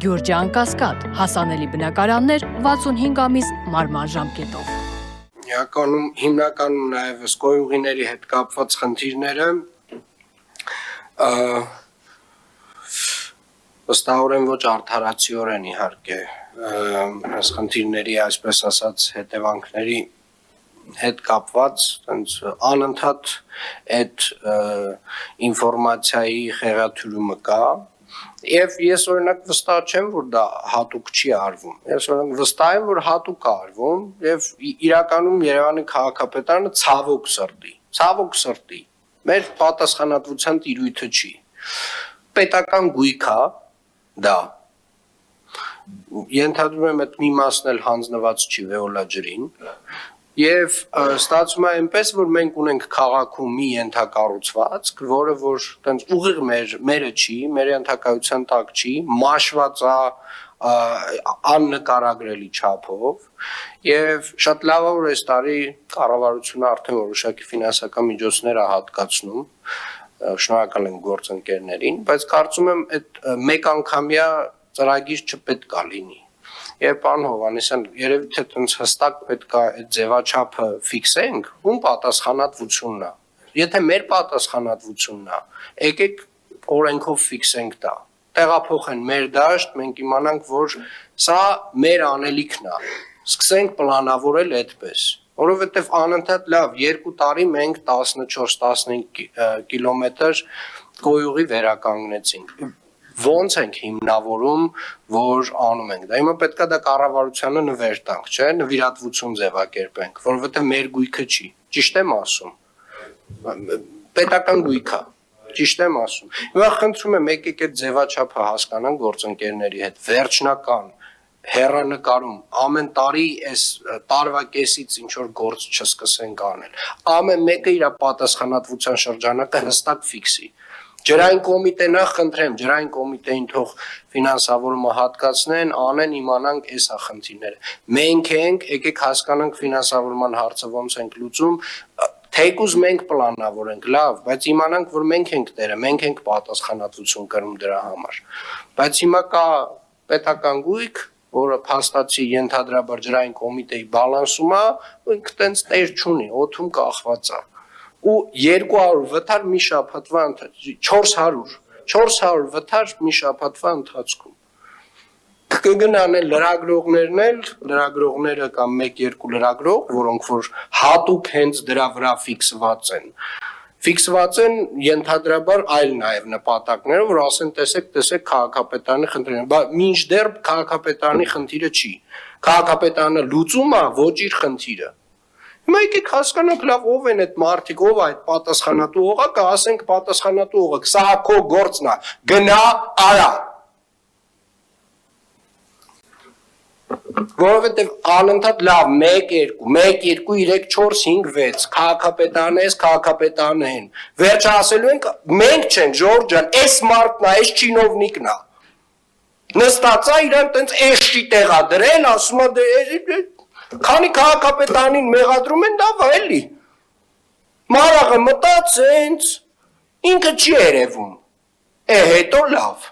Գյուրջան Կասկադ, հասանելի բնակարաններ 65 ամիս մարման ժամկետով։ Հիմնականում նաև գոյուղիների հետ կապված խնդիրները վստահորեն ոչ արդարացիորեն իհարկե այս խնդիրների, այսպես ասած, հետևանքների հետ կապված անընդհատ այդ ինֆորմացիայի խեղաթյուրումը կա եւ ես օրինակ վստահ չեմ, որ դա հատուկ չի արվում։ Ես օրինակ վստահ եմ, որ հատուկ է արվում եւ իրականում Երևանի քաղաքապետարանը ցավոք սրտի մեր պատասխանատվության տիրույթը չի։ Պետական գույք է դա։ Ենթադրում եմ այդ մի մասն էլ հանձնված չի Վեոլա ջրին։ Եվ ստացվում է այնպես, որ մենք ունենք քաղաքում մի ենթակառուցվածք, որը որ տենց ուղիղ մերը չի, մեր ենթակայության տակ չի, մաշված է աննկարագրելի չափով, եւ շատ լավ է, որ այս տարի կառավարությունը արդեն որոշակի ֆինանսական միջոցներ է հատկացնում, շնորհակալ ենք գործընկերներին, բայց կարծում եմ այդ մեկ անգամյա ծրագիր չպետք է լինի։ Եվ պարոն Հովհաննիսյան, երևի թե տենց հստակ պետք է այդ ձևաչափը ֆիքսենք, ում պատասխանատվությունն է։ Եթե մեր պատասխանատվությունն է, եկեք օրենքով ֆիքսենք դա։ Տեղափոխեն մեր դաշտ, մենք իմանանք, որ սա մեր անելիքն է։ Սկսենք պլանավորել այդպես, որովհետև անընդհատ լավ 2 տարի մենք 14-15 կիլոմետր գոյուղի վերականգնեցինք։ Ոնց ենք հիմնավորում, որ անում ենք դա։ Հիմա պետք է դա կառավարությանը նվեր տանք, չէ՞, նվիրատվություն ձևակերպենք, որովհետև մեր գույքը չի։ Ճիշտ եմ ասում։ Պետական գույք է։ Ճիշտ եմ ասում։ Հիմա խնդրում եմ եկեք այդ ձևաչափը հասկանանք գործընկերների հետ։ Վերջնական հեռանկարում ամեն տարի այս տարվա կեսից ինչ որ գործ չսկսենք անել։ Ամեն մեկը իր պատասխանատվության շրջանակը հստակ ֆիքսի։ Ջրային կոմիտենը խնդրեմ, ջրային կոմիտեին թող ֆինանսավորումը հատկացնեն, անեն իմանանք էսա խնդիրները։ Մենք ենք, եկեք հասկանանք ֆինանսավորման հարցը ոնց ենք լուծում, թեկուզ մենք պլանավորենք, լավ, բայց իմանանք, որ մենք ենք տերը, մենք ենք պատասխանատվություն կրում դրա համար։ Բայց հիմա կա պետական գույք, որը փաստացի ենթադրաբար ջրային կոմիտեի բալանսում է, ու ինքը տենց տեր չունի, օդում կախված է։ Ու 200 վթար մի շաբաթվա 400 վթար մի շաբաթվա ընթացքում կգնան էլ լրագրողները կամ 1-2 լրագրող, որոնք որ հատուկ հենց դրա վրա ֆիքսված են ենթադրաբար այլ նաև նպատակները, որ ասեն տեսեք քաղաքապետարանի խնդիրը, բայց մինչդեռ քաղաքապետարանի խնդիրը չի։ Քաղաքապետարանը լուծում է ոչ իր խնդիրը։ Հիմա եկեք հասկանանք լավ ով են այդ մարդիկ, ով է այդ պատասխանատու օղակը, ասենք պատասխանատու օղակ, սա քո գործն է, գնա արա։ Որովհետև անընդհատ լավ 1-2, 3, 4, 5, 6 քաղաքապետարն են, վերջը ասելու ենք մենք չենք Ժորժ ջան, այս մարդն է, այս չինովնիկն է։ Նստած է իրան տենց էշի տեղա դրել, ասում է քանի քաղաքապետարանին մեղադրում են, դա էլի։ Մարաղը մտած հենց ինքը չի երևում։ Հետո լավ։